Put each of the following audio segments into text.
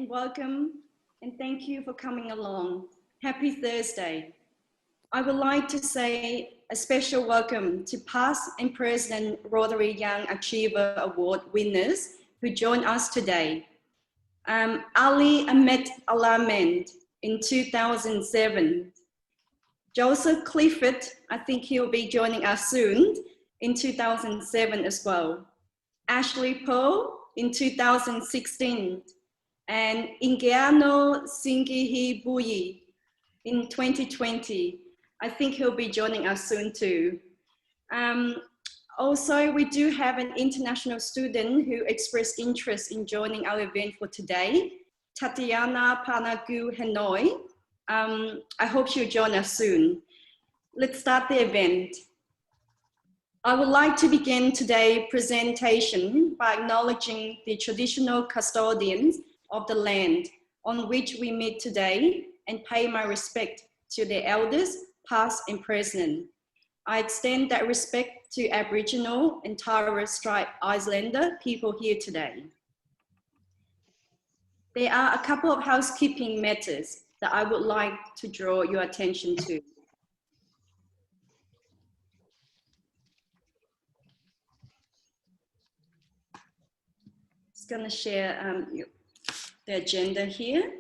and welcome, and thank you for coming along. Happy Thursday. I would like to say a special welcome to past and present Rotary Young Achiever Award winners who join us today. Ali Ahmed Alahmed in 2007. Joseph Clifford, I think he'll be joining us soon, in 2007 as well. Ashley Poe in 2016. And Ingeano Singihibuyi in 2020. I think he'll be joining us soon too. Also, we do have an international student who expressed interest in joining our event for today, Tatiana Panagu Hanoi. I hope she'll join us soon. Let's start the event. I would like to begin today's presentation by acknowledging the traditional custodians of the land on which we meet today and pay my respect to their elders, past and present. I extend that respect to Aboriginal and Torres Strait Islander people here today. There are a couple of housekeeping matters that I would like to draw your attention to. Just going to share the agenda here.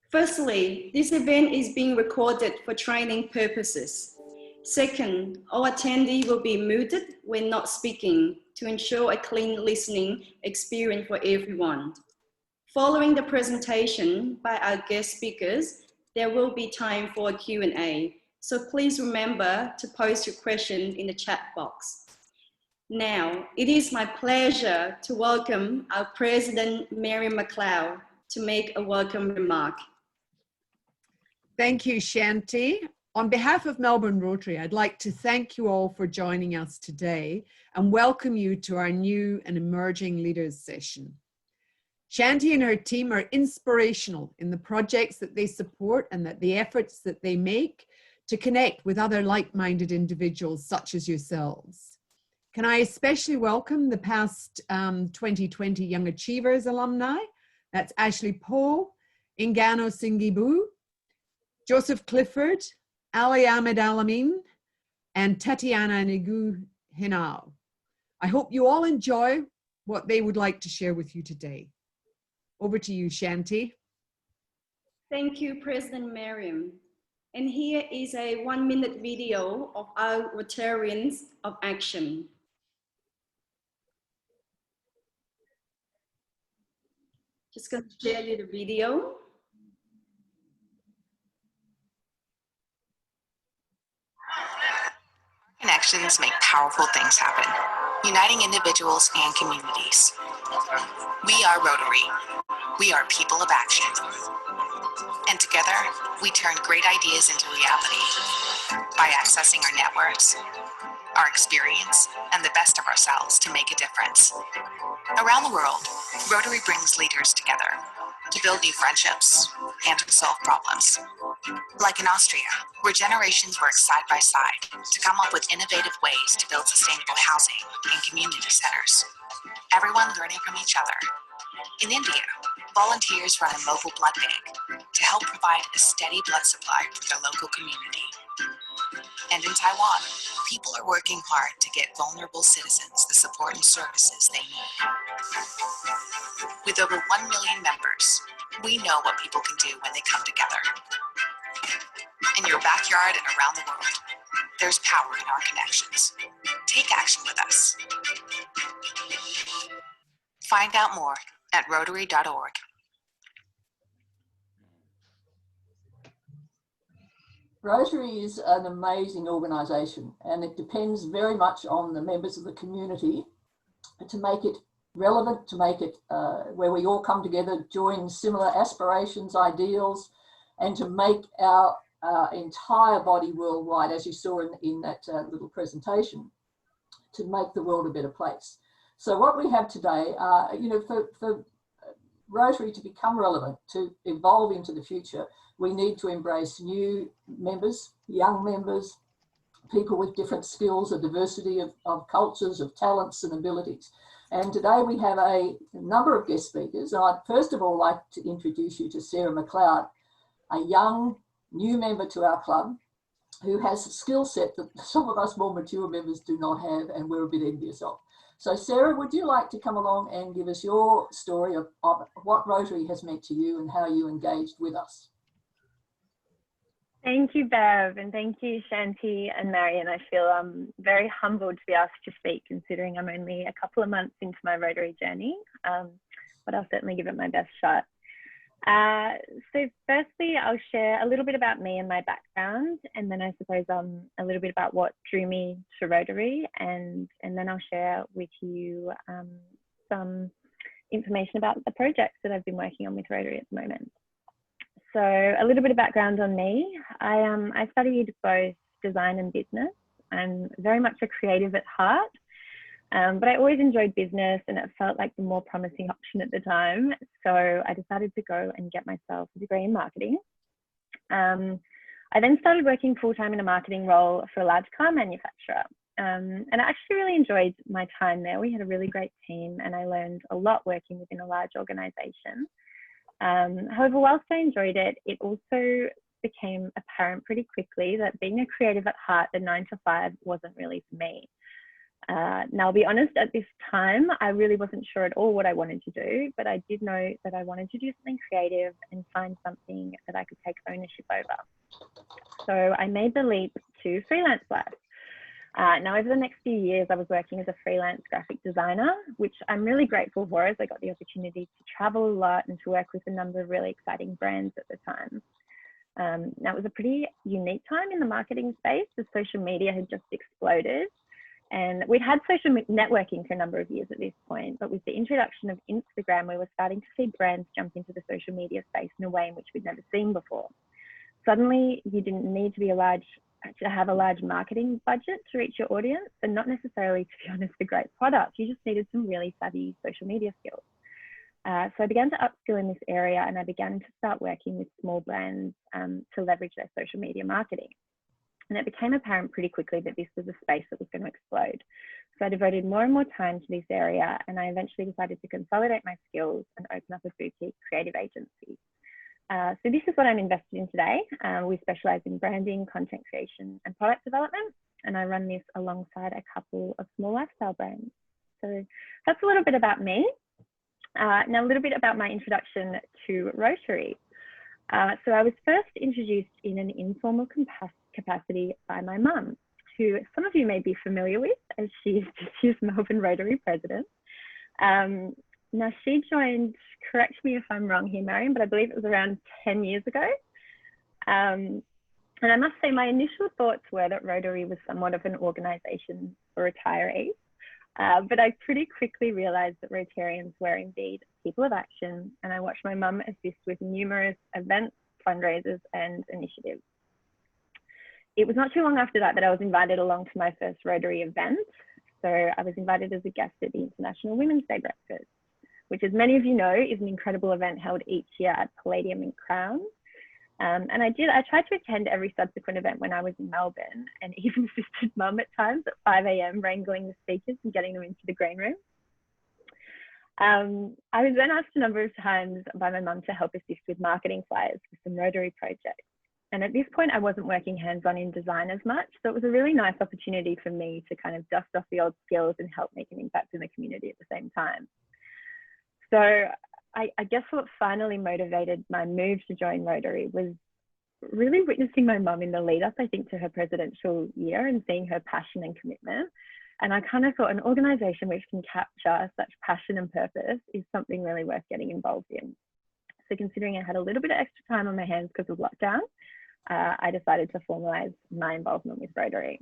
Firstly, this event is being recorded for training purposes. Second, all attendees will be muted when not speaking to ensure a clean listening experience for everyone. Following the presentation by our guest speakers, there will be time for a Q&A. So please remember to post your question in the chat box. Now, it is my pleasure to welcome our President, Mary McLeod, to make a welcome remark. Thank you, Shanti. On behalf of Melbourne Rotary, I'd like to thank you all for joining us today and welcome you to our new and emerging leaders session. Shanti and her team are inspirational in the projects that they support and the efforts that they make to connect with other like-minded individuals such as yourselves. Can I especially welcome the past 2020 Young Achievers alumni? That's Ashley Poe, Ingano Singibu, Joseph Clifford, Ali Ahmed Alamin, and Tatiana Nagu Hinao. I hope you all enjoy what they would like to share with you today. Over to you, Shanti. Thank you, President Miriam. And here is a 1-minute video of our Rotarians of Action. Just going to share you the video. Connections make powerful things happen, uniting individuals and communities. We are Rotary. We are people of action. And together, we turn great ideas into reality by accessing our networks, our experience, and the best of ourselves to make a difference. Around the world, Rotary brings leaders together to build new friendships and to solve problems. Like in Austria, where generations work side by side to come up with innovative ways to build sustainable housing and community centers, everyone learning from each other. In India, volunteers run a mobile blood bank to help provide a steady blood supply for their local community. And in Taiwan, people are working hard to get vulnerable citizens the support and services they need. With over 1 million members, we know what people can do when they come together. In your backyard and around the world, there's power in our connections. Take action with us. Find out more at Rotary.org. Rotary is an amazing organisation, and it depends very much on the members of the community to make it relevant, to make it where we all come together, join similar aspirations, ideals, and to make our entire body worldwide, as you saw in that little presentation, to make the world a better place. So what we have today, for Rotary to become relevant, to evolve into the future, we need to embrace new members, young members, people with different skills, a diversity of cultures, of talents and abilities. And today we have a number of guest speakers. I'd first of all like to introduce you to Sarah McLeod, a young new member to our club who has a skill set that some of us more mature members do not have, and we're a bit envious of. So Sarah, would you like to come along and give us your story of what Rotary has meant to you and how you engaged with us? Thank you, Bev, and thank you, Shanti and Marion. I feel very humbled to be asked to speak, considering I'm only a couple of months into my Rotary journey, but I'll certainly give it my best shot. So firstly, I'll share a little bit about me and my background, and then I suppose a little bit about what drew me to Rotary, and then I'll share with you some information about the projects that I've been working on with Rotary at the moment. So a little bit of background on me. I studied both design and business. I'm very much a creative at heart. But I always enjoyed business, and it felt like the more promising option at the time. So I decided to go and get myself a degree in marketing. I then started working full-time in a marketing role for a large car manufacturer. And I actually really enjoyed my time there. We had a really great team, and I learned a lot working within a large organization. However, whilst I enjoyed it, it also became apparent pretty quickly that being a creative at heart, the 9 to 5 wasn't really for me. Now, I'll be honest, at this time, I really wasn't sure at all what I wanted to do, but I did know that I wanted to do something creative and find something that I could take ownership over. So I made the leap to freelance life. Now, over the next few years, I was working as a freelance graphic designer, which I'm really grateful for, as I got the opportunity to travel a lot and to work with a number of really exciting brands at the time. Now, it was a pretty unique time in the marketing space, as social media had just exploded. And we'd had social networking for a number of years at this point, but with the introduction of Instagram, we were starting to see brands jump into the social media space in a way in which we'd never seen before. Suddenly, you didn't need to have a large marketing budget to reach your audience, and not necessarily, to be honest, a great product. You just needed some really savvy social media skills. So I began to upskill in this area, and I began to start working with small brands to leverage their social media marketing. And it became apparent pretty quickly that this was a space that was going to explode. So I devoted more and more time to this area, and I eventually decided to consolidate my skills and open up a boutique creative agency. So this is what I'm invested in today. We specialize in branding, content creation, and product development, and I run this alongside a couple of small lifestyle brands. So that's a little bit about me. Now a little bit about my introduction to Rotary. So I was first introduced in an informal capacity by my mum, who some of you may be familiar with, as she's Melbourne Rotary president. Now she joined, correct me if I'm wrong here, Marion, but I believe it was around 10 years ago. And I must say my initial thoughts were that Rotary was somewhat of an organisation for retirees. But I pretty quickly realised that Rotarians were indeed people of action, and I watched my mum assist with numerous events, fundraisers and initiatives. It was not too long after that I was invited along to my first Rotary event. So I was invited as a guest at the International Women's Day Breakfast, which, as many of you know, is an incredible event held each year at Palladium in Crown. And I tried to attend every subsequent event when I was in Melbourne, and even assisted mum at times at 5 AM wrangling the speakers and getting them into the green room. I was then asked a number of times by my mum to help assist with marketing flyers for some Rotary projects. And at this point, I wasn't working hands-on in design as much, so it was a really nice opportunity for me to kind of dust off the old skills and help make an impact in the community at the same time. So I guess what finally motivated my move to join Rotary was really witnessing my mum in the lead up, I think, to her presidential year and seeing her passion and commitment. And I kind of thought an organisation which can capture such passion and purpose is something really worth getting involved in. So considering I had a little bit of extra time on my hands because of lockdown, I decided to formalise my involvement with Rotary.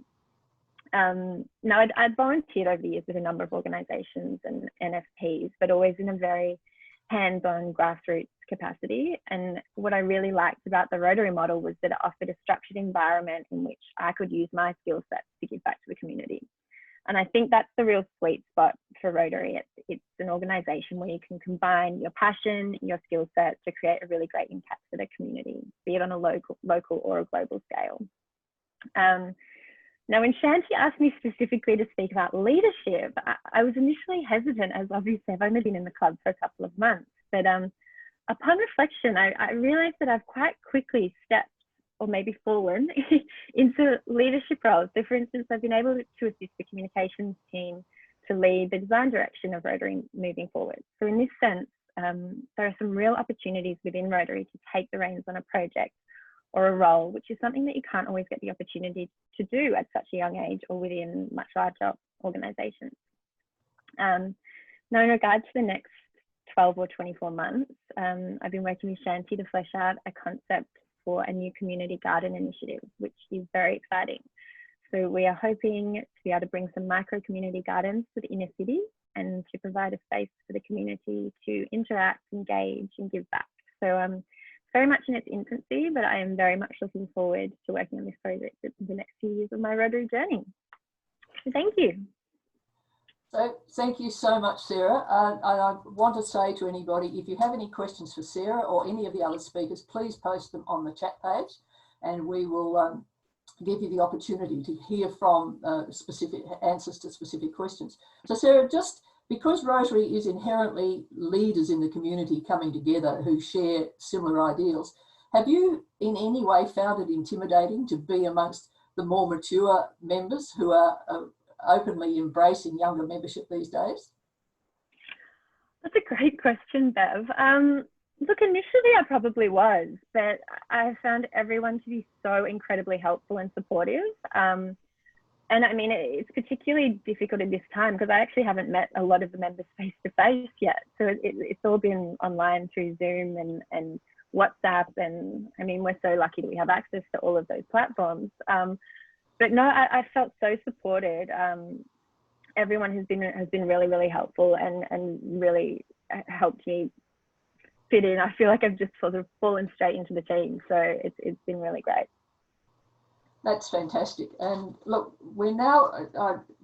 Now, I'd volunteered over the years with a number of organisations and NFPs, but always in a very hands-on grassroots capacity. And what I really liked about the Rotary model was that it offered a structured environment in which I could use my skill sets to give back to the community. And I think that's the real sweet spot for Rotary. It's an organisation where you can combine your passion, your skill set to create a really great impact for the community, be it on a local or a global scale. Now, when Shanti asked me specifically to speak about leadership, I was initially hesitant, as obviously I've only been in the club for a couple of months. But upon reflection, I realized that I've quite quickly stepped, or maybe fallen, into leadership roles. So for instance, I've been able to assist the communications team to lead the design direction of Rotary moving forward. So in this sense, there are some real opportunities within Rotary to take the reins on a project or a role, which is something that you can't always get the opportunity to do at such a young age or within much larger organisations. Now, in regard to the next 12 or 24 months, I've been working with Shanti to flesh out a concept for a new community garden initiative, which is very exciting. So we are hoping to be able to bring some micro community gardens to the inner city and to provide a space for the community to interact, engage and give back. So very much in its infancy, but I am very much looking forward to working on this project in the next few years of my Rotary journey. So thank you. So thank you so much, Sarah. I want to say to anybody, if you have any questions for Sarah or any of the other speakers, please post them on the chat page and we will give you the opportunity to hear from specific answers to specific questions. So Sarah, just because Rotary is inherently leaders in the community coming together who share similar ideals, have you in any way found it intimidating to be amongst the more mature members who are openly embracing younger membership these days? That's a great question, Bev. Look, initially I probably was, but I found everyone to be so incredibly helpful and supportive. And I mean, it's particularly difficult in this time because I actually haven't met a lot of the members face to face yet. So it's all been online through Zoom and WhatsApp. And I mean, we're so lucky that we have access to all of those platforms. But no, I felt so supported. Everyone has been really, really helpful and really helped me fit in. I feel like I've just sort of fallen straight into the team. So it's been really great. That's fantastic. And look, we're now,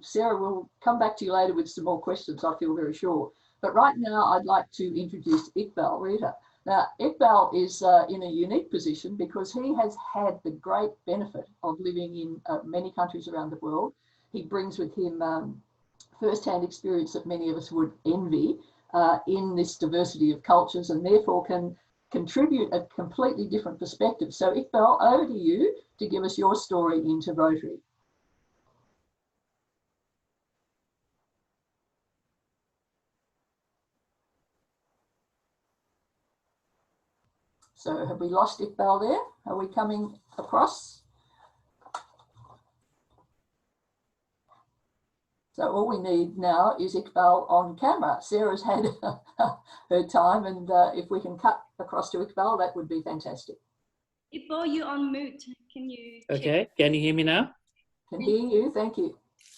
Sarah, will come back to you later with some more questions, I feel very sure. But right now, I'd like to introduce Iqbal Rita. Now, Iqbal is in a unique position because he has had the great benefit of living in many countries around the world. He brings with him first-hand experience that many of us would envy in this diversity of cultures and therefore can contribute a completely different perspective. So Iqbal, over to you to give us your story into Rotary. So have we lost Iqbal there? Are we coming across? So all we need now is Iqbal on camera. Sarah's had her time, and if we can cut across to Iqbal, that would be fantastic. Iqbal, you're on mute. Can you check? Okay, can you hear me now? Can hear you, thank you.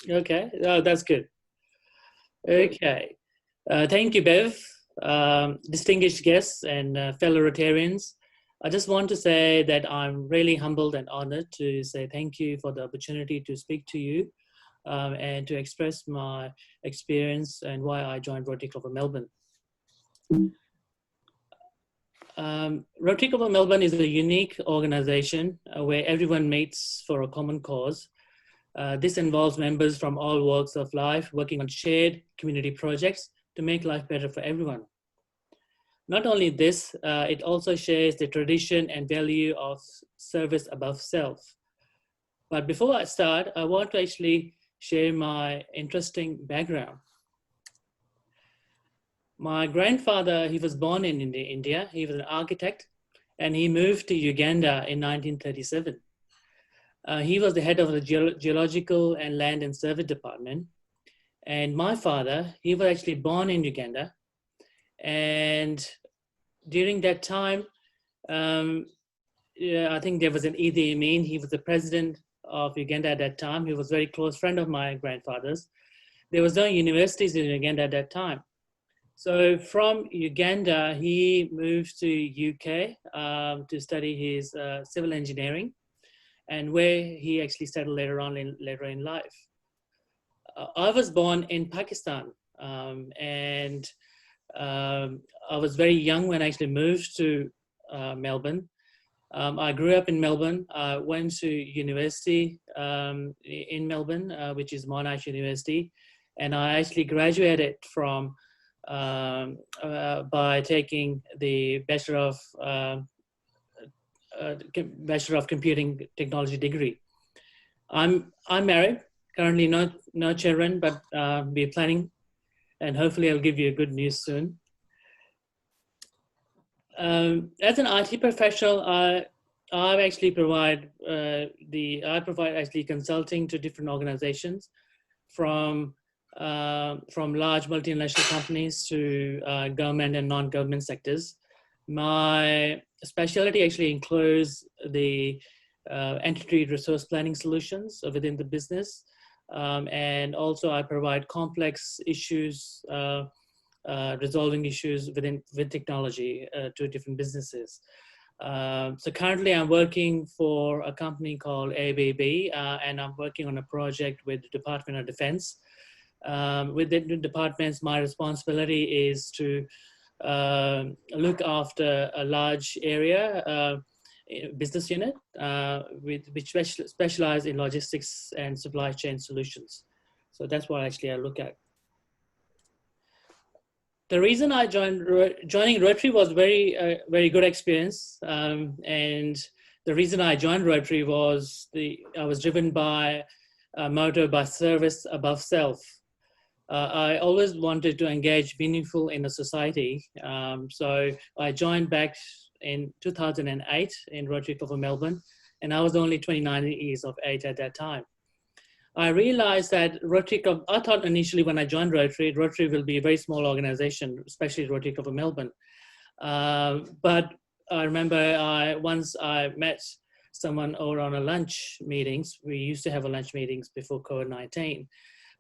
Okay, oh, that's good. Okay, thank you, Bev. Distinguished guests and fellow Rotarians. I just want to say that I'm really humbled and honored to say thank you for the opportunity to speak to you and to express my experience and why I joined Rotary Club of Melbourne. Rotary Club of Melbourne is a unique organization where everyone meets for a common cause. This involves members from all walks of life working on shared community projects to make life better for everyone. Not only this, it also shares the tradition and value of service above self. But before I start, I want to actually share my interesting background. My grandfather, he was born in India. He was an architect and he moved to Uganda in 1937. He was the head of the Geological and Land and Survey Department. And my father, he was actually born in Uganda. And during that time, I think there was an Idi Amin. He was the president of Uganda at that time. He was a very close friend of my grandfather's. There was no universities in Uganda at that time. So from Uganda, he moved to UK to study his civil engineering, and where he actually settled later in life. I was born in Pakistan, and I was very young when I actually moved to Melbourne. I grew up in Melbourne. I went to university in Melbourne, which is Monash University, and I actually graduated from by taking the Bachelor of Computing Technology degree. I'm married, currently no children, but we're planning, and hopefully I'll give you good news soon. As an IT professional, I actually provide actually consulting to different organizations, from large multinational companies to government and non-government sectors. My specialty actually includes the entity resource planning solutions within the business, and also I provide complex issues, resolving issues with technology to different businesses. So currently I'm working for a company called ABB, and I'm working on a project with the Department of Defense. With the departments, my responsibility is to look after a large area, business unit, which specialize in logistics and supply chain solutions. So that's what actually I look at. The reason I joining Rotary was very good experience, and the reason I joined Rotary was I was driven by a motto, by service above self. I always wanted to engage meaningful in a society, so I joined back in 2008 in Rotary Club of Melbourne, and I was only 29 years of age at that time. I realized that Rotary Club, I thought initially when I joined Rotary will be a very small organization, especially Rotary Club of Melbourne. But I remember once I met someone over on a lunch meetings. We used to have a lunch meetings before COVID-19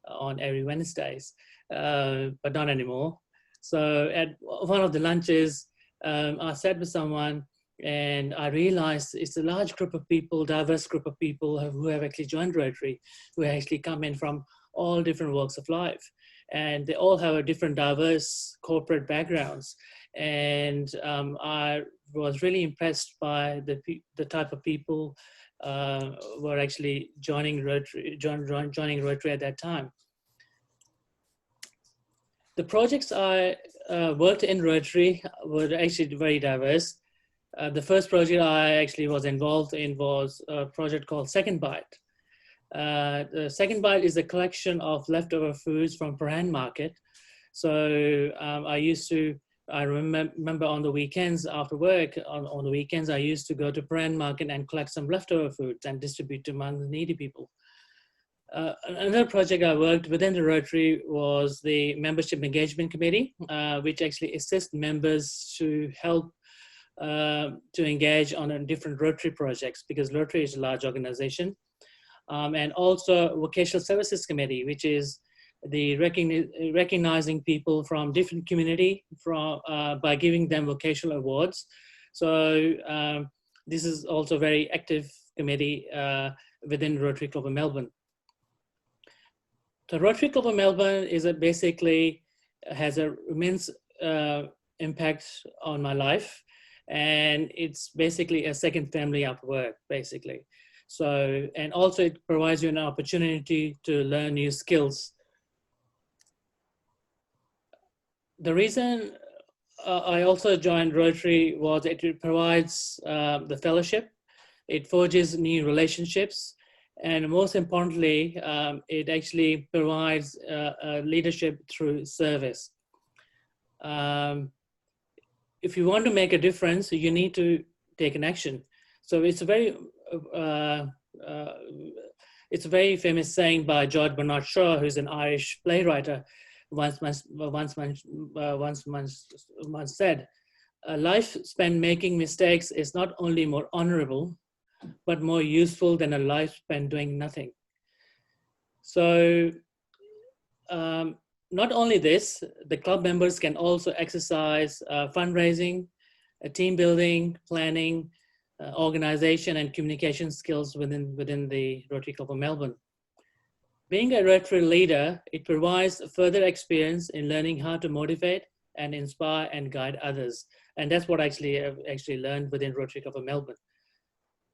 on every Wednesdays, but not anymore. So at one of the lunches, I sat with someone and I realized it's a large group of people, diverse group of people who have actually joined Rotary, who actually come in from all different walks of life. And they all have a different diverse corporate backgrounds. And I was really impressed by the type of people who are actually joining Rotary at that time. The projects I worked in Rotary were actually very diverse. The first project I actually was involved in was a project called Second Bite. The Second Bite is a collection of leftover foods from Paran Market. So I remember on the weekends after work, on the weekends, I used to go to Paran Market and collect some leftover foods and distribute to among the needy people. Another project I worked within the Rotary was the Membership Engagement Committee, which actually assists members to help to engage on different Rotary projects, because Rotary is a large organization. And also Vocational Services Committee, which is the recognizing people from different community by giving them vocational awards. So this is also a very active committee within Rotary Club of Melbourne. The Rotary Club of Melbourne is basically has an immense impact on my life. And it's basically a second family after work, basically. So, and also it provides you an opportunity to learn new skills. The reason I also joined Rotary was it provides the fellowship, it forges new relationships, and most importantly, it actually provides leadership through service. If you want to make a difference, you need to take an action. So it's a very famous saying by George Bernard Shaw, who's an Irish playwright, once said, "A life spent making mistakes is not only more honorable, but more useful than a life spent doing nothing." So not only this, the club members can also exercise fundraising, team building, planning, organization, and communication skills within the Rotary Club of Melbourne. Being a Rotary leader, it provides further experience in learning how to motivate and inspire and guide others. And that's what I've actually learned within Rotary Club of Melbourne.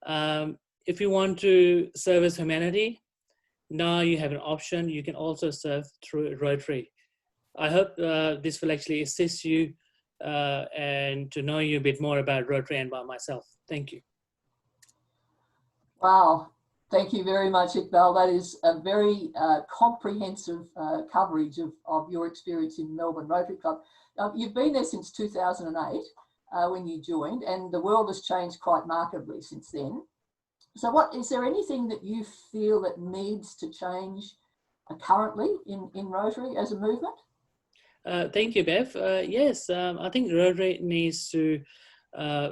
If you want to service humanity, now you have an option. You can also serve through Rotary. I hope this will actually assist you and to know you a bit more about Rotary and about myself. Thank you. Wow. Thank you very much, Iqbal. That is a very comprehensive coverage of your experience in Melbourne Rotary Club. You've been there since 2008 when you joined, and the world has changed quite markedly since then. So is there anything that you feel that needs to change currently in Rotary as a movement? Thank you, Bev. Yes, I think Rotary needs to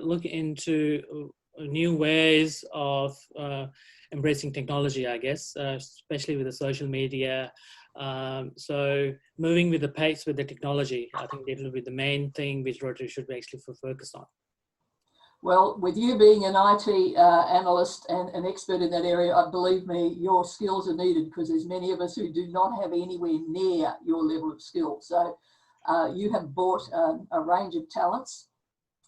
look into new ways of embracing technology, I guess, especially with the social media. So moving with the pace with the technology, I think that will be the main thing which Rotary should be actually focus on. Well, with you being an IT analyst and an expert in that area, believe me, your skills are needed, because there's many of us who do not have anywhere near your level of skill. So you have brought a range of talents,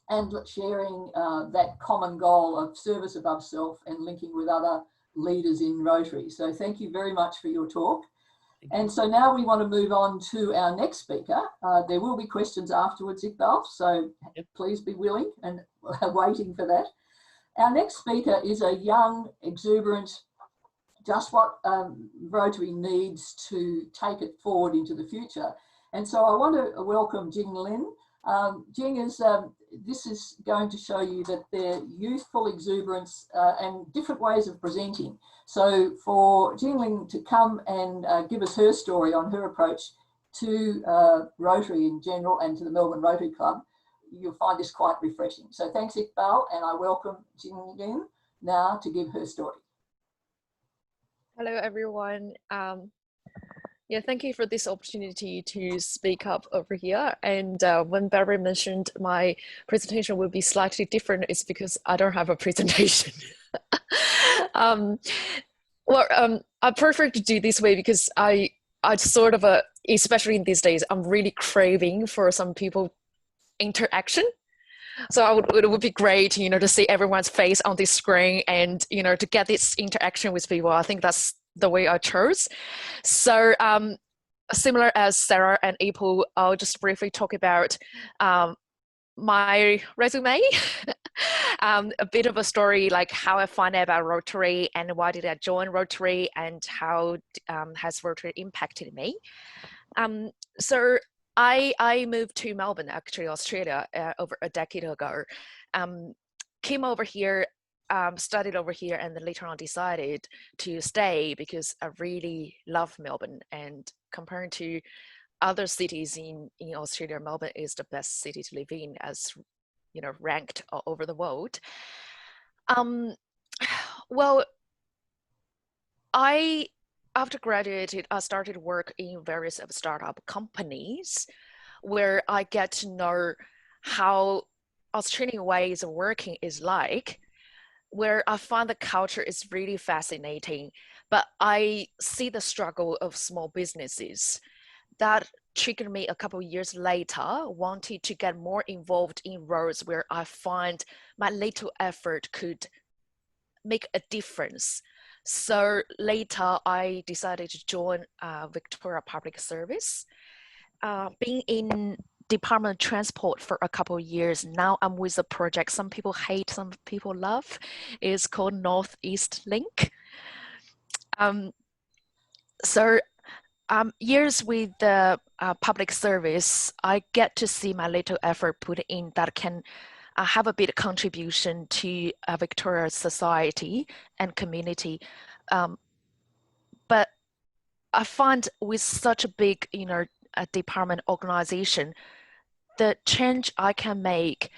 and sharing that common goal of service above self and linking with other leaders in Rotary. So thank you very much for your talk. And so now we want to move on to our next speaker. There will be questions afterwards, Iqbal, so please be willing and waiting for that. Our next speaker is a young, exuberant, just what Rotary needs to take it forward into the future. And so I want to welcome Jing Lin. Jing is, this is going to show you that their youthful exuberance and different ways of presenting. So for Jing Lin to come and give us her story on her approach to Rotary in general and to the Melbourne Rotary Club, you'll find this quite refreshing. So thanks, Iqbal, and I welcome Jing Lin now to give her story. Hello, everyone. Yeah, thank you for this opportunity to speak up over here. And when Barry mentioned my presentation will be slightly different, it's because I don't have a presentation. I prefer to do this way because I sort of, especially in these days, I'm really craving for some people interaction. So it would be great, you know, to see everyone's face on this screen and, you know, to get this interaction with people. I think that's the way I chose. So similar as Sarah and April, I'll just briefly talk about my resume, a bit of a story, like how I found out about Rotary and why did I join Rotary and how has Rotary impacted me. So I moved to Melbourne, actually Australia, over a decade ago. Came over here, studied over here, and then later on decided to stay because I really love Melbourne. And comparing to other cities in Australia, Melbourne is the best city to live in, as you know, ranked all over the world. Well, after graduated, I started work in various startup companies where I get to know how Australian ways of working is like, where I find the culture is really fascinating, but I see the struggle of small businesses. That triggered me a couple of years later, wanted to get more involved in roles where I find my little effort could make a difference. So later I decided to join Victoria Public Service. Being in Department of Transport for a couple of years, now I'm with a project some people hate, some people love. It's called Northeast Link. Years with the public service, I get to see my little effort put in that can have a bit of contribution to Victoria's society and community. But I find with such a big, you know, a department organization, the change I can make,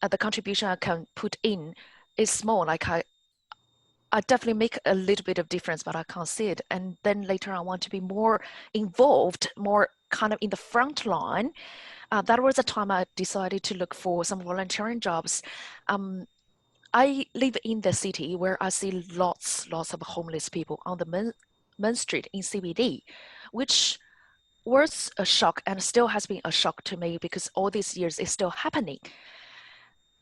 the contribution I can put in is small. Like I definitely make a little bit of difference, but I can't see it. And then later I want to be more involved, more kind of in the front line. That was the time I decided to look for some volunteering jobs. I live in the city where I see lots of homeless people on the Main Street in CBD, which was a shock and still has been a shock to me because all these years it's still happening.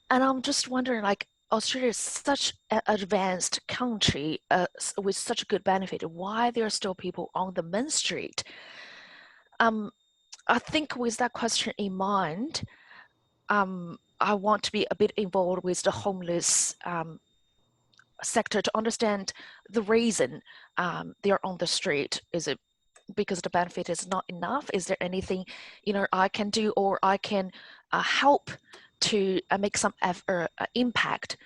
And I'm just wondering, like, Australia is such an advanced country with such good benefit. Why there are still people on the main street? I think with that question in mind, I want to be a bit involved with the homeless sector to understand the reason they're on the street. Is it because the benefit is not enough? Is there anything, I can do, or I can help to make some impact?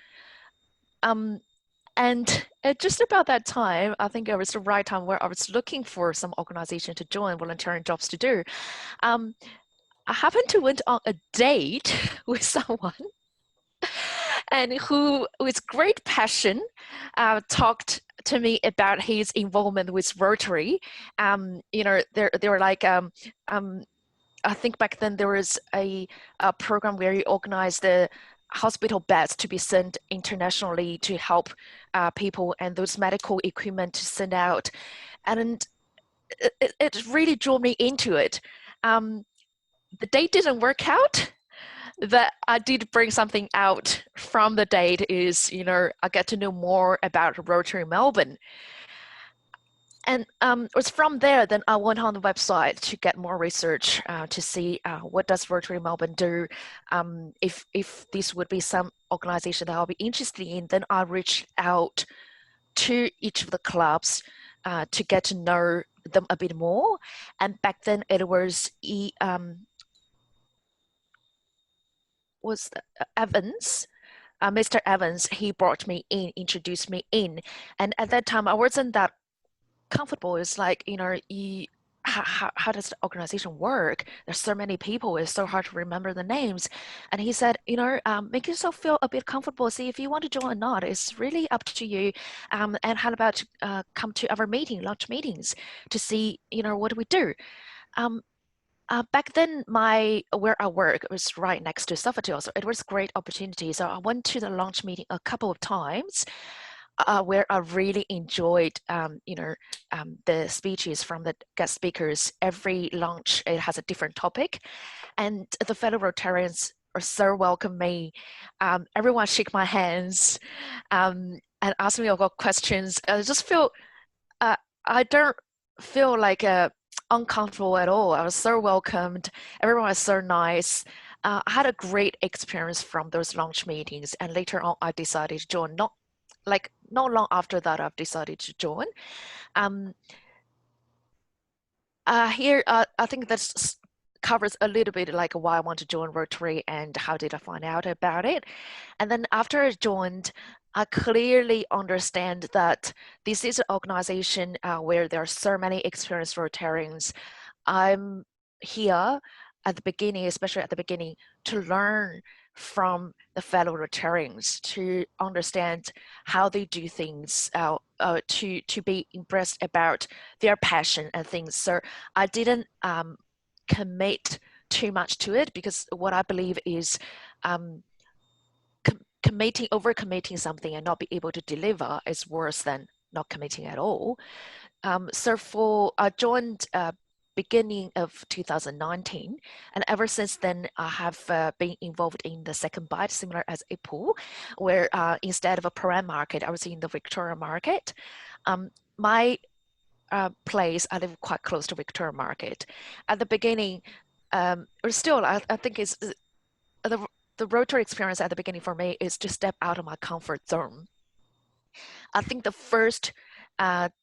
And at just about that time, I think it was the right time where I was looking for some organization to join, volunteering jobs to do. I happened to went on a date with someone and who, with great passion, talked to me about his involvement with Rotary. They were like, I think back then there was a program where you organized the hospital beds to be sent internationally to help people, and those medical equipment to send out. And it really drew me into it. The date didn't work out, but I did bring something out from the date is, I get to know more about Rotary Melbourne. And it was from there, then I went on the website to get more research to see what does Rotary Melbourne do. If this would be some organization that I'll be interested in, then I reached out to each of the clubs to get to know them a bit more. And back then it was Evans, Mr. Evans. He brought me in, introduced me in, and at that time I wasn't that comfortable. It's like, how does the organization work? There's so many people, it's so hard to remember the names. And he said, make yourself feel a bit comfortable, see if you want to join or not, it's really up to you. And how about come to our lunch meetings to see, what do we do? Back then, where I work was right next to Sofitel, so it was a great opportunity. So I went to the launch meeting a couple of times, where I really enjoyed, the speeches from the guest speakers. Every launch, it has a different topic, and the fellow Rotarians are so welcoming. Everyone shook my hands and asked me about questions. I just feel, I don't feel like uncomfortable at all. I was so welcomed. Everyone was so nice. I had a great experience from those launch meetings, and later on I decided to join. Not long after that, I've decided to join. Here, I think that covers a little bit like why I want to join Rotary and how did I find out about it. And then after I joined, I clearly understand that this is an organization where there are so many experienced Rotarians. I'm here at the beginning, especially at the beginning, to learn from the fellow Rotarians, to understand how they do things, to be impressed about their passion and things. So I didn't commit too much to it, because what I believe is overcommitting something and not be able to deliver is worse than not committing at all. So I joined beginning of 2019, and ever since then I have been involved in the second bite, similar as Ipoh, where instead of a Paran market, I was in the Victoria market. My place, I live quite close to Victoria market. At the beginning, or still, I think it's the Rotary experience at the beginning for me is to step out of my comfort zone. I think the first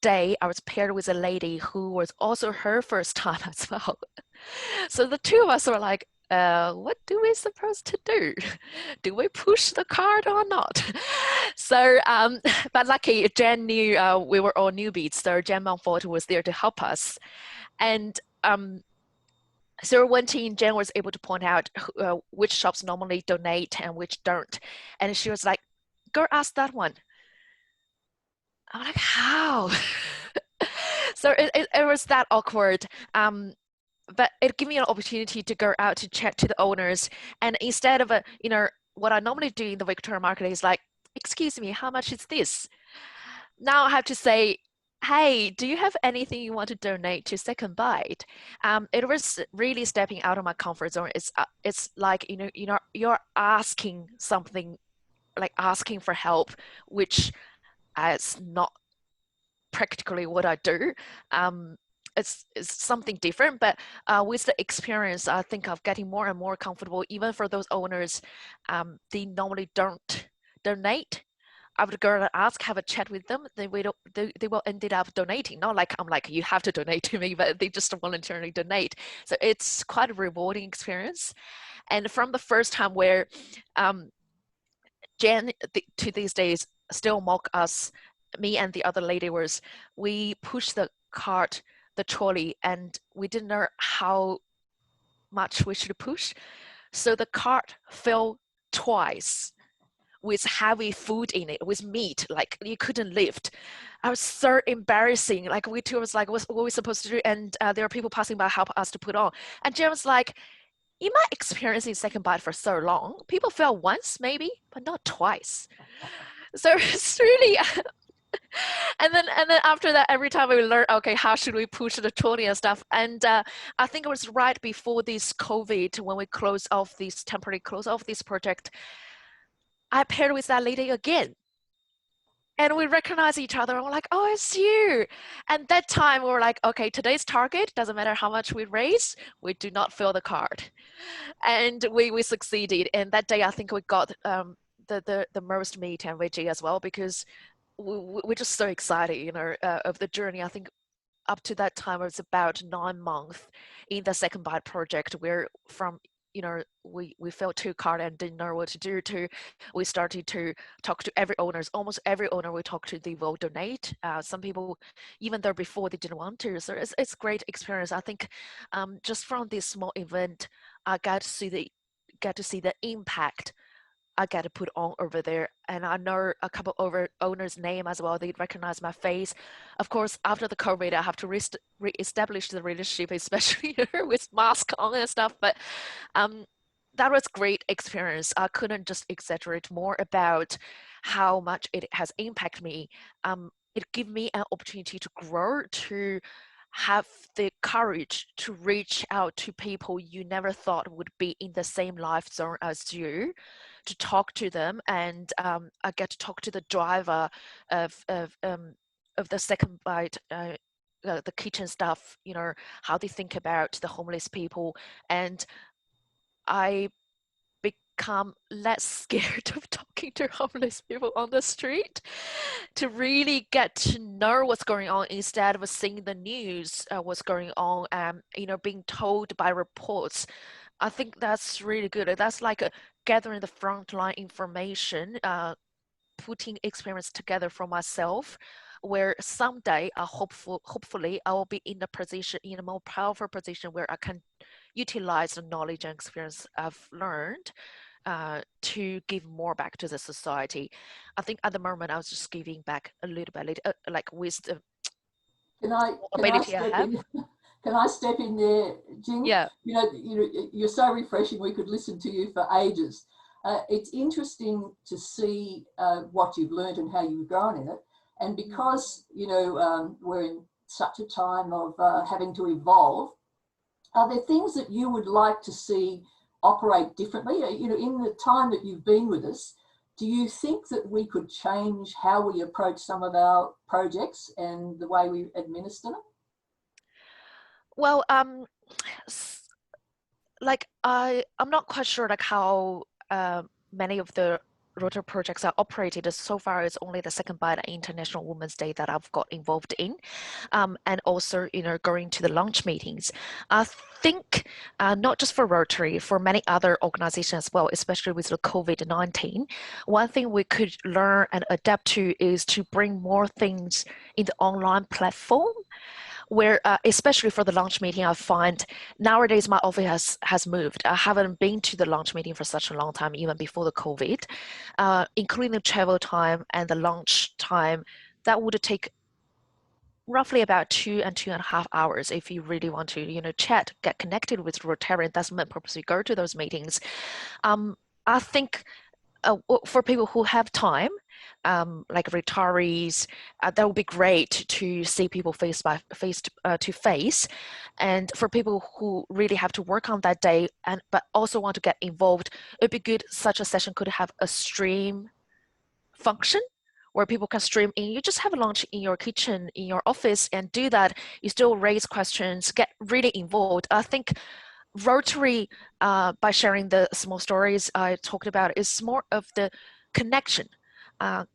day I was paired with a lady who was also her first time as well. So the two of us were like, what do we supposed to do? Do we push the cart or not? So, but lucky Jen knew we were all newbies, so Jen Mountfort was there to help us. And so one team, Jen was able to point out which shops normally donate and which don't. And she was like, go ask that one. I'm like, how? So it was that awkward. But it gave me an opportunity to go out to chat to the owners. And instead of, what I normally do in the Victoria market is like, excuse me, how much is this? Now I have to say, hey, do you have anything you want to donate to Second Bite? It was really stepping out of my comfort zone. It's like, you're asking something like asking for help, which is not practically what I do. It's something different, but with the experience, I think I'm getting more and more comfortable. Even for those owners, they normally don't donate. I would go and ask, have a chat with them. They will ended up donating. Not like I'm like, you have to donate to me, but they just voluntarily donate. So it's quite a rewarding experience. And from the first time where Jen to these days still mock us, me and the other lady was, we pushed the cart, the trolley, and we didn't know how much we should push. So the cart fell twice with heavy food in it, with meat, like you couldn't lift. I was so embarrassing. Like we two was like, what are we supposed to do? And there are people passing by help us to put on. And Jen was like, in my experience in second bite for so long, people fell once maybe, but not twice. So it's really, and then after that, every time we learn, okay, how should we push the trolley and stuff. And I think it was right before this COVID, when we temporarily close off this project, I paired with that lady again. And we recognize each other. And we're like, oh, it's you. And that time we were like, okay, today's target, doesn't matter how much we raise, we do not fill the card. And we succeeded. And that day, I think we got the most meat and veggie as well, because we're just so excited, you know, of the journey. I think up to that time, it was about 9 months in the second bite project, where from, you know, we felt too hard and didn't know what to do to, we started to talk to almost every owner we talked to, they will donate. Some people, even though before they didn't want to. So it's great experience. I think just from this small event, I got to see the impact I got to put on over there. And I know a couple of owners' name as well. They recognize my face. Of course, after the COVID, I have to re-establish the relationship, especially with mask on and stuff. But that was great experience. I couldn't just exaggerate more about how much it has impacted me. It gave me an opportunity to grow, to have the courage to reach out to people you never thought would be in the same life zone as you, to talk to them. And I get to talk to the driver of the second bite, the kitchen staff, you know, how they think about the homeless people. And I become less scared of talking to homeless people on the street, to really get to know what's going on instead of seeing the news, what's going on, you know, being told by reports. I think that's really good. That's like gathering the frontline information, putting experience together for myself, where someday hopefully I will be in a more powerful position where I can utilize the knowledge and experience I've learned to give more back to the society. I think at the moment I was just giving back a little bit, like with the ability I have. Can I step in there, Jing? Yeah. You know, you're so refreshing. We could listen to you for ages. It's interesting to see what you've learned and how you've grown in it. And because, you know, we're in such a time of having to evolve, are there things that you would like to see operate differently? You know, in the time that you've been with us, do you think that we could change how we approach some of our projects and the way we administer them? Well, like I'm not quite sure like how many of the Rotary projects are operated. So far, it's only the second bite International Women's Day that I've got involved in, and also, you know, going to the launch meetings. I think not just for Rotary, for many other organizations as well, especially with the COVID-19, one thing we could learn and adapt to is to bring more things in the online platform, where especially for the launch meeting, I find nowadays my office has moved. I haven't been to the launch meeting for such a long time, even before the COVID, including the travel time and the launch time. That would take roughly about 2.5 hours if you really want to, you know, chat, get connected with Rotarian. That's my purpose. You go to those meetings. I think for people who have time, like retirees, that would be great to see people face to face. And for people who really have to work on that day but also want to get involved, it'd be good such a session could have a stream function where people can stream in. You just have lunch in your kitchen, in your office, and do that. You still raise questions, get really involved. I think Rotary, by sharing the small stories I talked about, is more of the connection,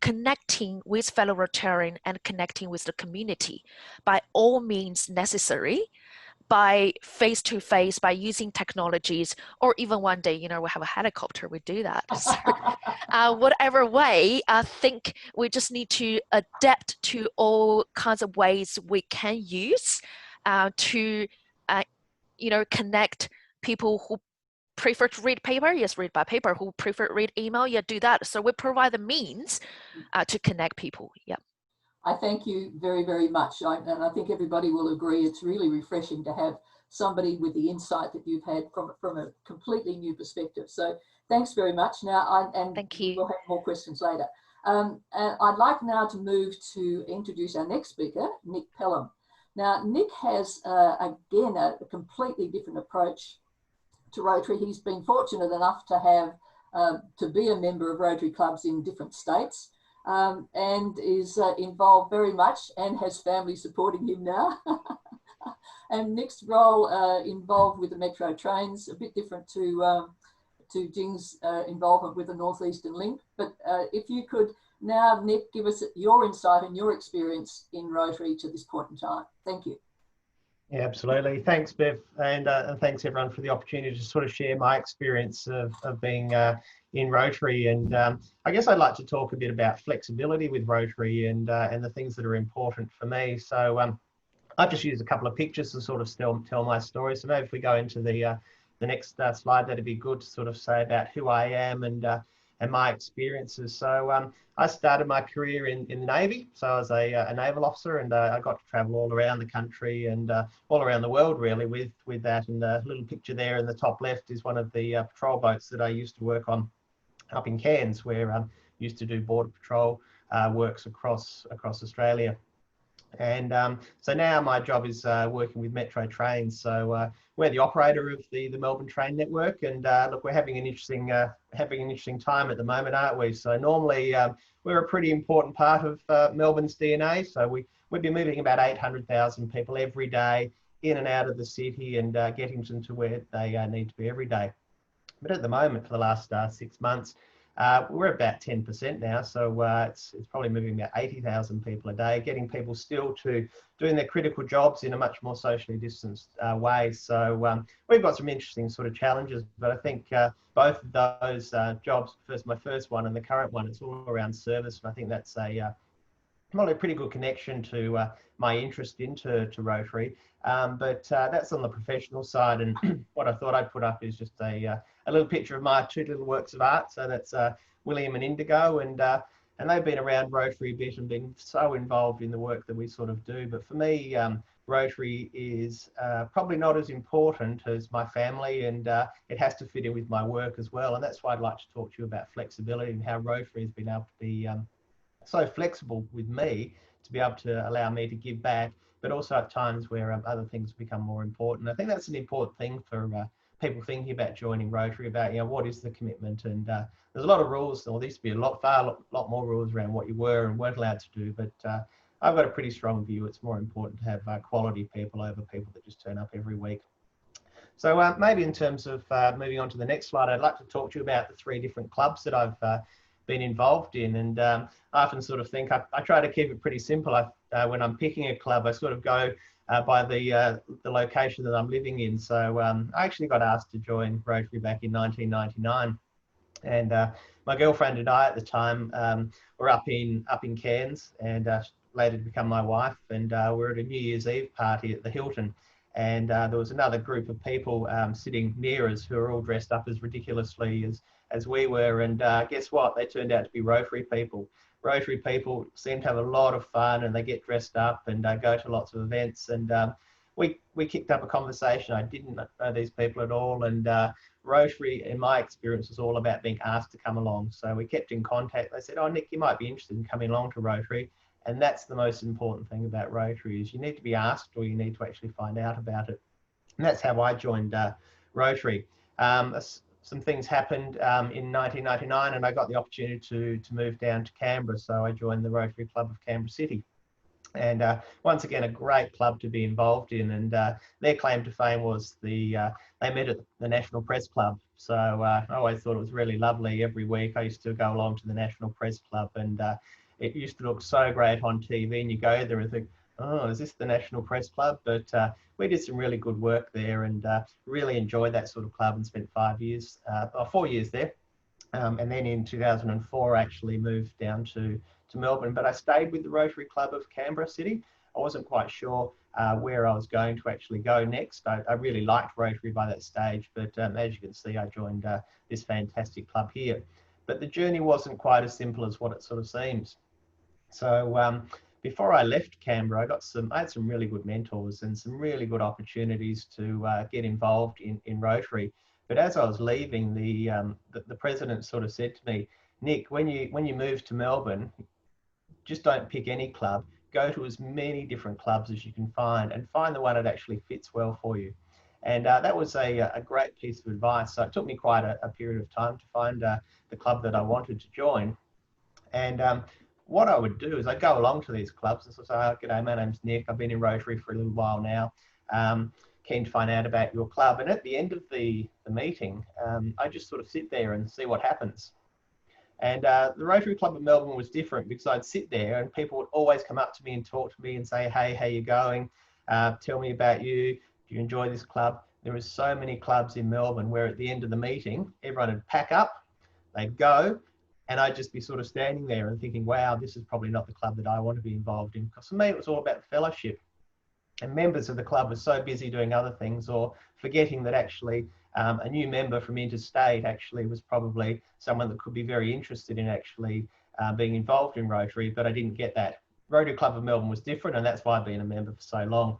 connecting with fellow Rotarian and connecting with the community by all means necessary, by face-to-face, by using technologies, or even one day, you know, we have a helicopter, we do that. So, whatever way, I think we just need to adapt to all kinds of ways we can use to you know, connect people who prefer to read paper, yes, read by paper, who prefer to read email, yeah, do that. So we provide the means to connect people. Yeah. I thank you very, very much. And I think everybody will agree it's really refreshing to have somebody with the insight that you've had from a completely new perspective. So thanks very much. Now, Thank you. We'll have more questions later. And I'd like now to move to introduce our next speaker, Nick Pelham. Now, Nick has, again, a completely different approach to Rotary. He's been fortunate enough to have to be a member of Rotary clubs in different states. And is involved very much and has family supporting him now. And Nick's role involved with the Metro trains, a bit different to Jing's involvement with the Northeastern Link. But if you could now, Nick, give us your insight and your experience in Rotary to this point in time. Thank you. Yeah, absolutely. Thanks, Bev, and thanks everyone for the opportunity to sort of share my experience of being in Rotary. And I guess I'd like to talk a bit about flexibility with Rotary and the things that are important for me. So I've just used a couple of pictures to sort of tell my story. So maybe if we go into the next slide, that'd be good to sort of say about who I am and my experiences. So I started my career in the Navy. So I was a naval officer, and I got to travel all around the country and all around the world really with that. And the little picture there in the top left is one of the patrol boats that I used to work on up in Cairns, where I used to do border patrol works across Australia. And so now my job is working with Metro Trains. So we're the operator of the Melbourne train network, and look, we're having an interesting time at the moment, aren't we? So normally we're a pretty important part of Melbourne's DNA. So we'd be moving about 800,000 people every day in and out of the city and getting them to where they need to be every day. But at the moment, for the last 6 months, we're about 10% now, so it's probably moving about 80,000 people a day, getting people still to doing their critical jobs in a much more socially distanced way. So we've got some interesting sort of challenges, but I think both of those jobs, my first one and the current one, it's all around service, and I think that's probably a pretty good connection to my interest into Rotary. But that's on the professional side, and what I thought I'd put up is just a little picture of my two little works of art. So that's William and Indigo, and they've been around Rotary a bit and been so involved in the work that we sort of do. But for me, Rotary is probably not as important as my family, and it has to fit in with my work as well. And that's why I'd like to talk to you about flexibility and how Rotary has been able to be so flexible with me to be able to allow me to give back, but also at times where other things become more important. I think that's an important thing for people thinking about joining Rotary, about, you know, what is the commitment. And there's a lot of rules, or there used to be a lot more rules around what you were and weren't allowed to do, but I've got a pretty strong view. It's more important to have quality people over people that just turn up every week. So maybe in terms of moving on to the next slide, I'd like to talk to you about the 3 different clubs that I've been involved in. And I often sort of think I try to keep it pretty simple. When I'm picking a club, I sort of go by the location that I'm living in. So I actually got asked to join Rotary back in 1999, and my girlfriend and I at the time were up in Cairns, and later to become my wife, and we're at a New Year's Eve party at the Hilton, and there was another group of people sitting near us who were all dressed up as ridiculously as we were, and guess what? They turned out to be Rotary people. Rotary people seem to have a lot of fun, and they get dressed up and go to lots of events. And we kicked up a conversation. I didn't know these people at all, and Rotary, in my experience, was all about being asked to come along. So we kept in contact. They said, "Oh, Nick, you might be interested in coming along to Rotary." And that's the most important thing about Rotary, is you need to be asked, or you need to actually find out about it. And that's how I joined Rotary. some things happened in 1999, and I got the opportunity to move down to Canberra. So I joined the Rotary Club of Canberra City. And once again, a great club to be involved in. And their claim to fame was they met at the National Press Club. So I always thought it was really lovely. Every week I used to go along to the National Press Club, and it used to look so great on TV. And you go there and think, oh, is this the National Press Club? But we did some really good work there, and really enjoyed that sort of club, and spent 4 years there. And then in 2004, I actually moved down to Melbourne, but I stayed with the Rotary Club of Canberra City. I wasn't quite sure where I was going to actually go next. I really liked Rotary by that stage, but as you can see, I joined this fantastic club here. But the journey wasn't quite as simple as what it sort of seems. So before I left Canberra, I had some really good mentors and some really good opportunities to get involved in Rotary. But as I was leaving, the president sort of said to me, Nick, when you move to Melbourne, just don't pick any club. Go to as many different clubs as you can find, and find the one that actually fits well for you. And that was a great piece of advice. So it took me quite a period of time to find the club that I wanted to join. And what I would do is I'd go along to these clubs and sort of say, oh, g'day, my name's Nick. I've been in Rotary for a little while now. Keen to find out about your club. And at the end of the meeting, I just sort of sit there and see what happens. And the Rotary Club of Melbourne was different, because I'd sit there and people would always come up to me and talk to me and say, hey, how you going? Tell me about you. Do you enjoy this club? There are so many clubs in Melbourne where at the end of the meeting, everyone would pack up, they'd go, and I'd just be sort of standing there and thinking, wow, this is probably not the club that I want to be involved in. Because for me, it was all about fellowship. And members of the club were so busy doing other things, or forgetting that actually a new member from interstate actually was probably someone that could be very interested in actually being involved in Rotary, but I didn't get that. Rotary Club of Melbourne was different, and that's why I've been a member for so long.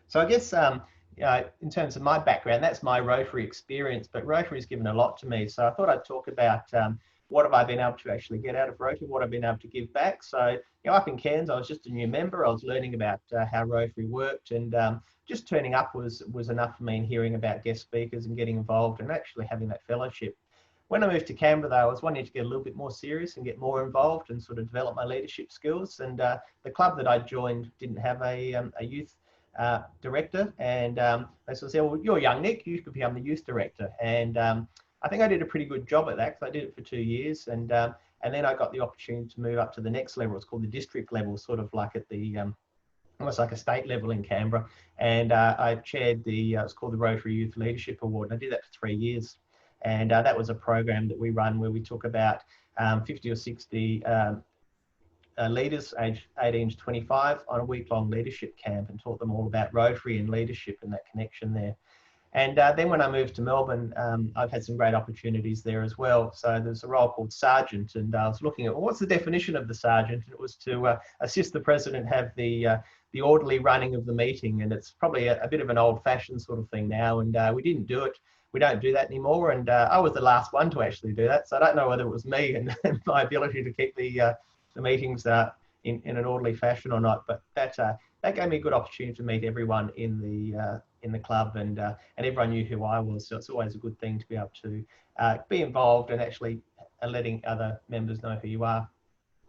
So I guess in terms of my background, that's my Rotary experience, but Rotary's given a lot to me. So I thought I'd talk about what have I been able to actually get out of Rotary, what I've been able to give back. So up in Cairns, I was just a new member. I was learning about how Rotary worked, and just turning up was enough for me, and hearing about guest speakers and getting involved and actually having that fellowship. When I moved to Canberra, though, I was wanting to get a little bit more serious and get more involved and sort of develop my leadership skills. And the club that I joined didn't have a youth director, and they sort of said, well, you're young, Nick, you could become the youth director. And I think I did a pretty good job at that, because I did it for 2 years. And then I got the opportunity to move up to the next level. It's called the district level, sort of like at the almost like a state level in Canberra. And I chaired it's called the Rotary Youth Leadership Award. And I did that for 3 years. And that was a program that we run where we took about 50 or 60 leaders aged 18 to 25 on a week-long leadership camp, and taught them all about Rotary and leadership and that connection there. And then when I moved to Melbourne, I've had some great opportunities there as well. So there's a role called sergeant, and I was looking at, well, what's the definition of the sergeant? And it was to assist the president have the orderly running of the meeting. And it's probably a bit of an old-fashioned sort of thing now, and we didn't do it. We don't do that anymore, and I was the last one to actually do that. So I don't know whether it was me and my ability to keep the meetings in an orderly fashion or not, but that gave me a good opportunity to meet everyone in the club, and everyone knew who I was. So it's always a good thing to be able to be involved and actually letting other members know who you are.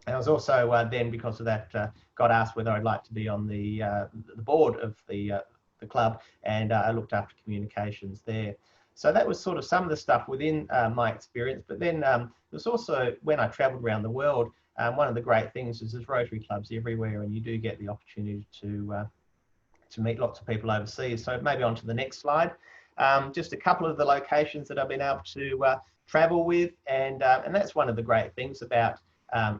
And I was also then, because of that, got asked whether I'd like to be on the board of the club, and I looked after communications there. So that was sort of some of the stuff within my experience. But then there's also, when I travelled around the world, one of the great things is there's Rotary clubs everywhere, and you do get the opportunity to meet lots of people overseas. So maybe on to the next slide. Just a couple of the locations that I've been able to travel with, and that's one of the great things about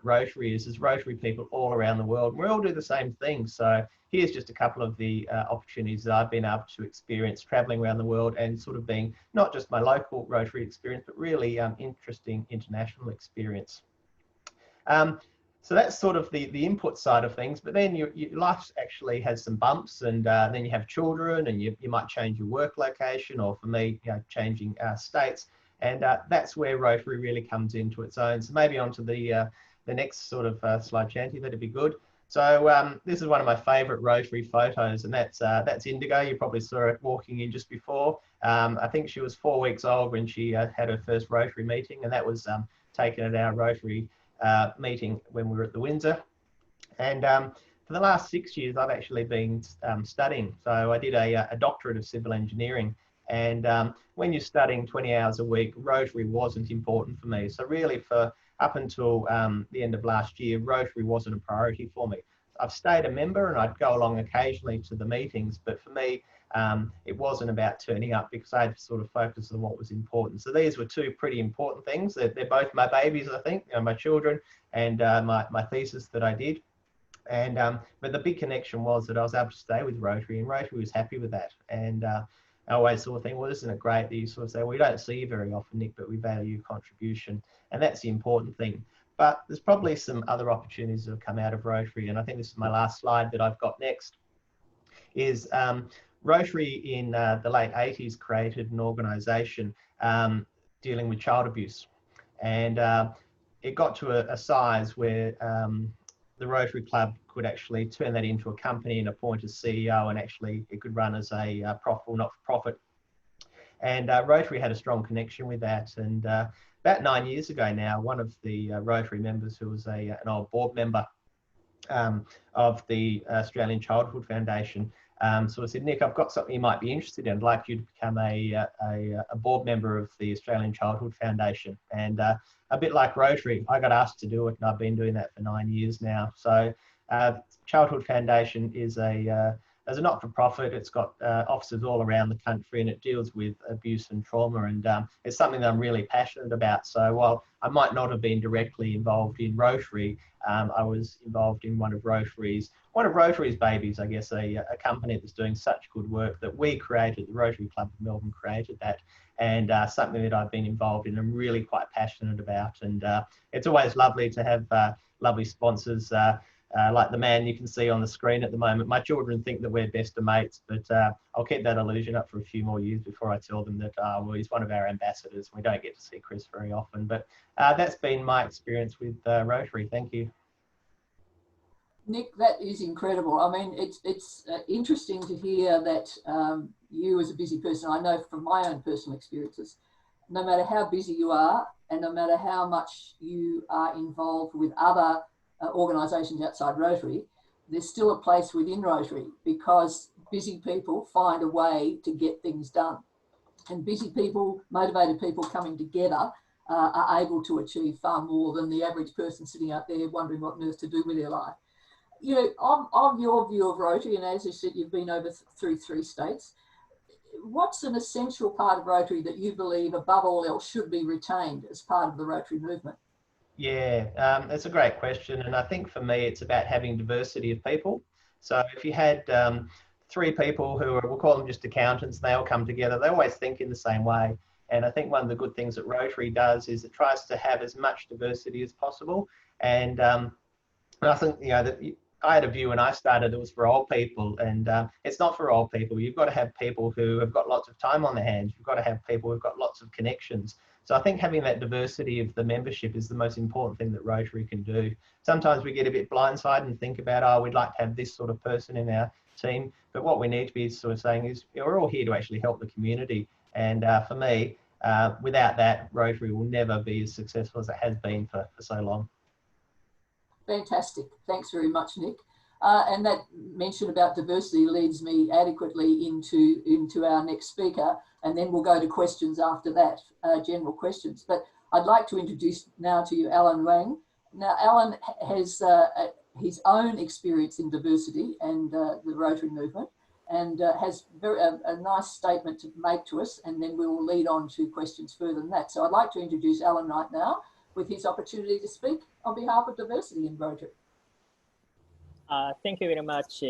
Rotary is there's Rotary people all around the world. We all do the same thing. So here's just a couple of the opportunities that I've been able to experience traveling around the world, and sort of being not just my local Rotary experience, but really interesting international experience. So that's sort of the input side of things, but then your life actually has some bumps, and then you have children, and you might change your work location, or for me, changing states, and that's where Rotary really comes into its own. So maybe onto the next sort of slide, Shanti, that'd be good. So this is one of my favourite Rotary photos, and that's Indigo. You probably saw her walking in just before. I think she was 4 weeks old when she had her first Rotary meeting, and that was taken at our Rotary meeting when we were at the Windsor. And for the last 6 years, I've actually been studying. So I did a doctorate of civil engineering. And when you're studying 20 hours a week, Rotary wasn't important for me. So really for up until the end of last year, Rotary wasn't a priority for me. I've stayed a member and I'd go along occasionally to the meetings, but for me, it wasn't about turning up because I had to sort of focus on what was important. So these were two pretty important things. They're both my babies, I think, my children, and my thesis that I did. And but the big connection was that I was able to stay with Rotary, and Rotary was happy with that. And I always sort of think, well, isn't it great that you sort of say, well, we don't see you very often, Nick, but we value your contribution. And that's the important thing. But there's probably some other opportunities that have come out of Rotary. And I think this is my last slide that I've got next, is Rotary in the late 80s created an organisation dealing with child abuse. And it got to a size where the Rotary Club could actually turn that into a company and appoint a CEO, and actually it could run as a profitable not-for-profit. And Rotary had a strong connection with that. And about 9 years ago now, one of the Rotary members, who was an old board member of the Australian Childhood Foundation, sort of said, Nick, I've got something you might be interested in. I'd like you to become a board member of the Australian Childhood Foundation. And a bit like Rotary, I got asked to do it, and I've been doing that for 9 years now. So Childhood Foundation is as a not-for-profit. It's got offices all around the country, and it deals with abuse and trauma, and it's something that I'm really passionate about. So while I might not have been directly involved in Rotary, I was involved in one of Rotary's babies, I guess, a company that's doing such good work that we created. The Rotary Club of Melbourne created that, and something that I've been involved in and really quite passionate about. And it's always lovely to have lovely sponsors like the man you can see on the screen at the moment. My children think that we're best of mates, but I'll keep that illusion up for a few more years before I tell them that, well, he's one of our ambassadors. We don't get to see Chris very often, but that's been my experience with Rotary. Thank you. Nick, that is incredible. I mean, it's interesting to hear that you as a busy person, I know from my own personal experiences, no matter how busy you are and no matter how much you are involved with other organisations outside Rotary, there's still a place within Rotary, because busy people find a way to get things done. And busy people, motivated people coming together are able to achieve far more than the average person sitting out there wondering what on earth to do with their life. You know, of your view of Rotary, and as you said, you've been over through 3 states, what's an essential part of Rotary that you believe above all else should be retained as part of the Rotary movement? Yeah, that's a great question. And I think for me, it's about having diversity of people. So if you had 3 people who are, we'll call them just accountants, they all come together, they always think in the same way. And I think one of the good things that Rotary does is it tries to have as much diversity as possible. And I think, you know, that I had a view when I started, it was for old people, and it's not for old people. You've got to have people who have got lots of time on their hands. You've got to have people who've got lots of connections. So I think having that diversity of the membership is the most important thing that Rotary can do. Sometimes we get a bit blindsided and think about, oh, we'd like to have this sort of person in our team. But what we need to be sort of saying is, you know, we're all here to actually help the community. And for me, without that, Rotary will never be as successful as it has been for so long. Fantastic. Thanks very much, Nick. And that mention about diversity leads me adequately into our next speaker, and then we'll go to questions after that, general questions. But I'd like to introduce now to you Alan Wang. Now, Alan has his own experience in diversity and the Rotary movement, and has a nice statement to make to us, and then we will lead on to questions further than that. So I'd like to introduce Alan right now with his opportunity to speak on behalf of diversity in Rotary. Thank you very much,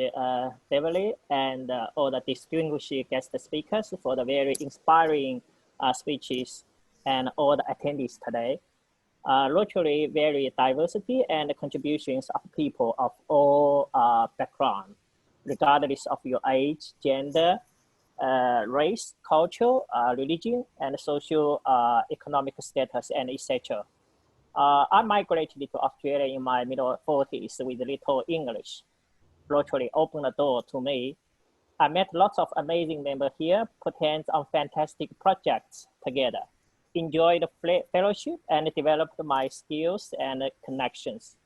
Beverly, and all the distinguished guest speakers for the very inspiring speeches and all the attendees today. Rotary value diversity and contributions of people of all backgrounds, regardless of your age, gender, race, culture, religion, and social economic status, and etc. I migrated to Australia in my middle 40s with little English. Rotary opened the door to me. I met lots of amazing members here, put hands on fantastic projects together, enjoyed the fellowship, and developed my skills and connections.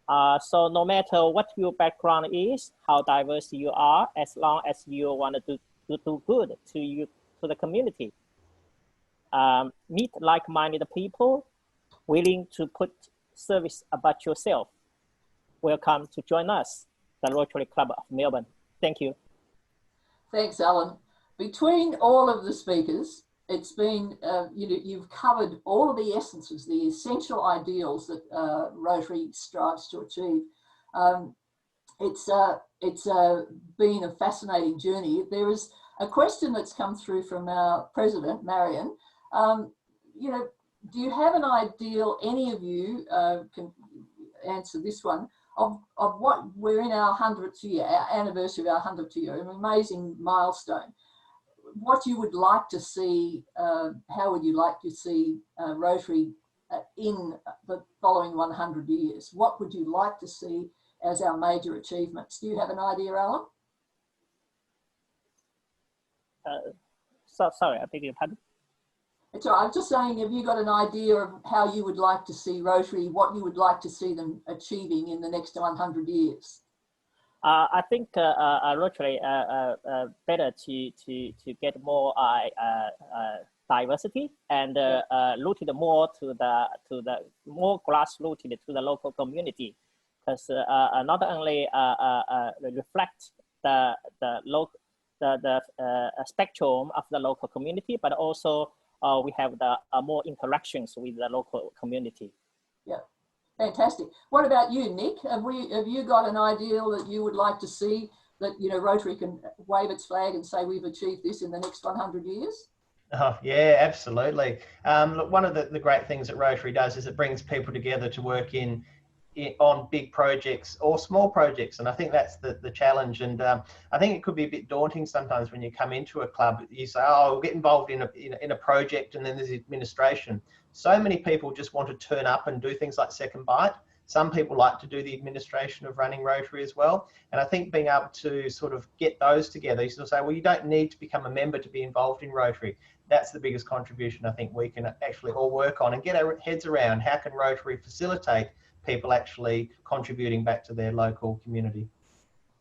So no matter what your background is, how diverse you are, as long as you want to do good to the community, meet like-minded people willing to put service above yourself. Welcome to join us, the Rotary Club of Melbourne. Thank you. Thanks, Alan. Between all of the speakers, it's been, you've covered all of the essences, the essential ideals that Rotary strives to achieve. It's been a fascinating journey. There is a question that's come through from our president, Marion. Do you have an ideal, any of you can answer this one, of what we're in our 100th year, our anniversary of our 100th year, an amazing milestone. What you would like to see, how would you like to see Rotary in the following 100 years? What would you like to see as our major achievements? Do you have an idea, Alan? Sorry, I beg your pardon. It's all right. I'm just saying, have you got an idea of how you would like to see Rotary, what you would like to see them achieving in the next 100 years? I think Rotary better to get more diversity and rooted more to the more grassrooted to the local community, because not only reflect the spectrum of the local community, but also we have the more interactions with the local community. Yeah, fantastic. What about you, Nick? Have you got an ideal that you would like to see that Rotary can wave its flag and say we've achieved this in the next 100 years? Oh, yeah, absolutely. Look, one of the great things that Rotary does is it brings people together to work on big projects or small projects, and I think that's the challenge. And I think it could be a bit daunting sometimes when you come into a club. You say, "Oh, we'll get involved in a project," and then there's administration. So many people just want to turn up and do things like second bite. Some people like to do the administration of running Rotary as well. And I think being able to sort of get those together, you sort of say, well, you don't need to become a member to be involved in Rotary. That's the biggest contribution I think we can actually all work on and get our heads around. How can Rotary facilitate people actually contributing back to their local community?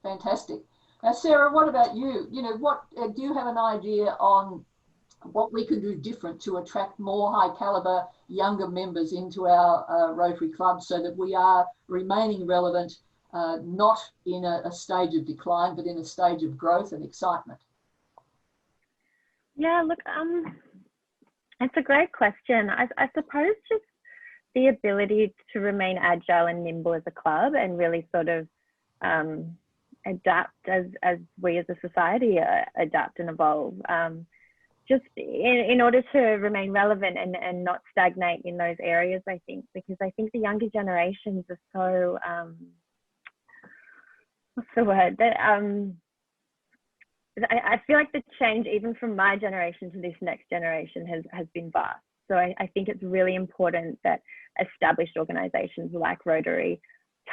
Fantastic. Now, Sarah, what about you? What do you have an idea on what we can do different to attract more high caliber younger members into our Rotary Club so that we are remaining relevant, not in a stage of decline, but in a stage of growth and excitement? Yeah, look, it's a great question. I suppose just the ability to remain agile and nimble as a club and really sort of adapt as we as a society adapt and evolve. Just in order to remain relevant and not stagnate in those areas, I think, because I think the younger generations are so, what's the word? I feel like the change even from my generation to this next generation has been vast. So I think it's really important that established organisations like Rotary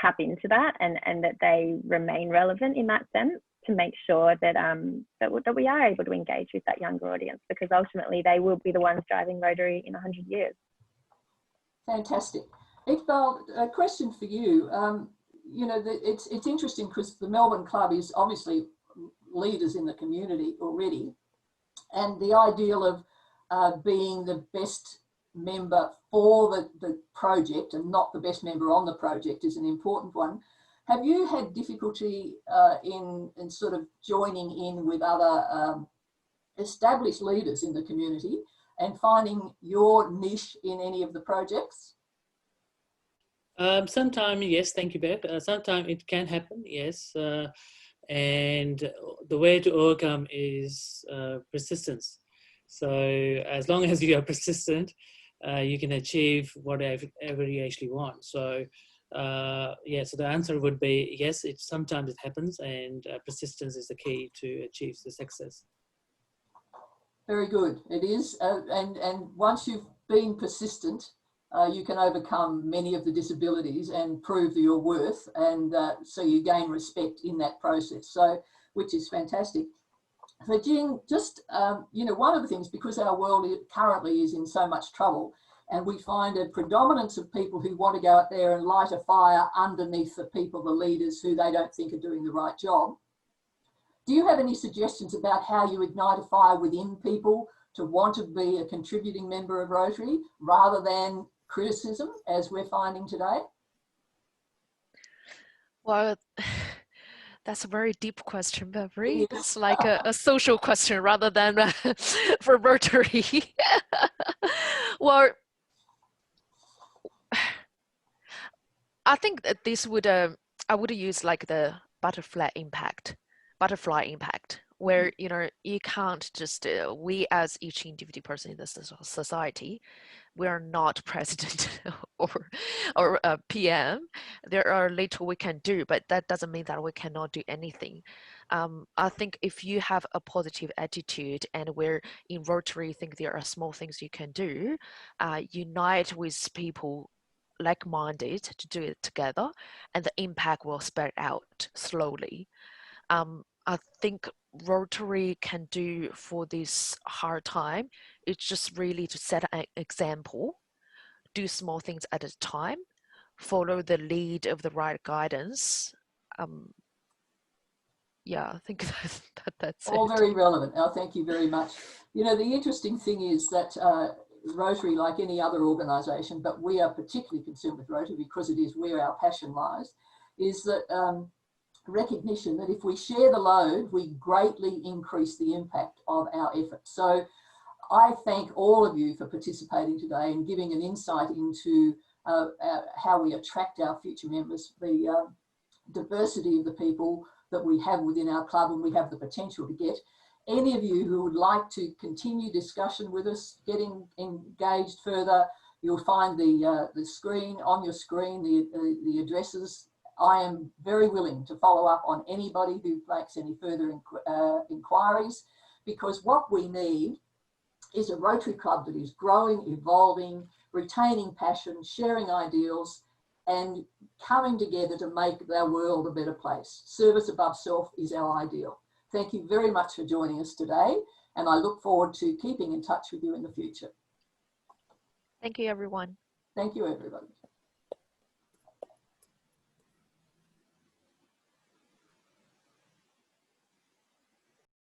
tap into that and that they remain relevant in that sense, to make sure that that we are able to engage with that younger audience, because ultimately they will be the ones driving Rotary in 100 years. Fantastic. Iqbal, a question for you. It's interesting because the Melbourne Club is obviously leaders in the community already, and the ideal of being the best member for the project and not the best member on the project is an important one. Have you had difficulty in sort of joining in with other established leaders in the community and finding your niche in any of the projects? Sometimes, yes, thank you, Bev. Sometimes it can happen, yes. And the way to overcome is persistence. So as long as you are persistent, you can achieve whatever you actually want. So yeah, so the answer would be yes, sometimes it happens, and persistence is the key to achieve the success. Very good. It is. And once you've been persistent, you can overcome many of the disabilities and prove your worth, and so you gain respect in that process. So, which is fantastic. So Jean, just, you know, one of the things, because our world currently is in so much trouble, and we find a predominance of people who want to go out there and light a fire underneath the people, the leaders who they don't think are doing the right job. Do you have any suggestions about how you ignite a fire within people to want to be a contributing member of Rotary rather than criticism, as we're finding today? Well, that's a very deep question, Beverly. It's like a social question rather than for Rotary. Well, I think that this would, I would use like the butterfly impact, where, you know, you can't just, we as each individual person in this society, we are not president or PM. There are little we can do, but that doesn't mean that we cannot do anything. I think if you have a positive attitude, and we're in Rotary, think there are small things you can do, unite with people like-minded to do it together, and the impact will spread out slowly. I think Rotary can do for this hard time, it's just really to set an example, do small things at a time, follow the lead of the right guidance. Yeah, I think that's all it. very relevant. Oh, thank you very much. You know, the interesting thing is that Rotary, like any other organisation, but we are particularly concerned with Rotary because it is where our passion lies, is that recognition that if we share the load, we greatly increase the impact of our efforts. So I thank all of you for participating today and giving an insight into how we attract our future members, the diversity of the people that we have within our club and we have the potential to get. Any of you who would like to continue discussion with us, getting engaged further, you'll find the screen, on your screen, the addresses. I am very willing to follow up on anybody who makes any further inquiries, because what we need is a Rotary Club that is growing, evolving, retaining passion, sharing ideals, and coming together to make our world a better place. Service above self is our ideal. Thank you very much for joining us today, and I look forward to keeping in touch with you in the future. Thank you, everyone. Thank you, everybody.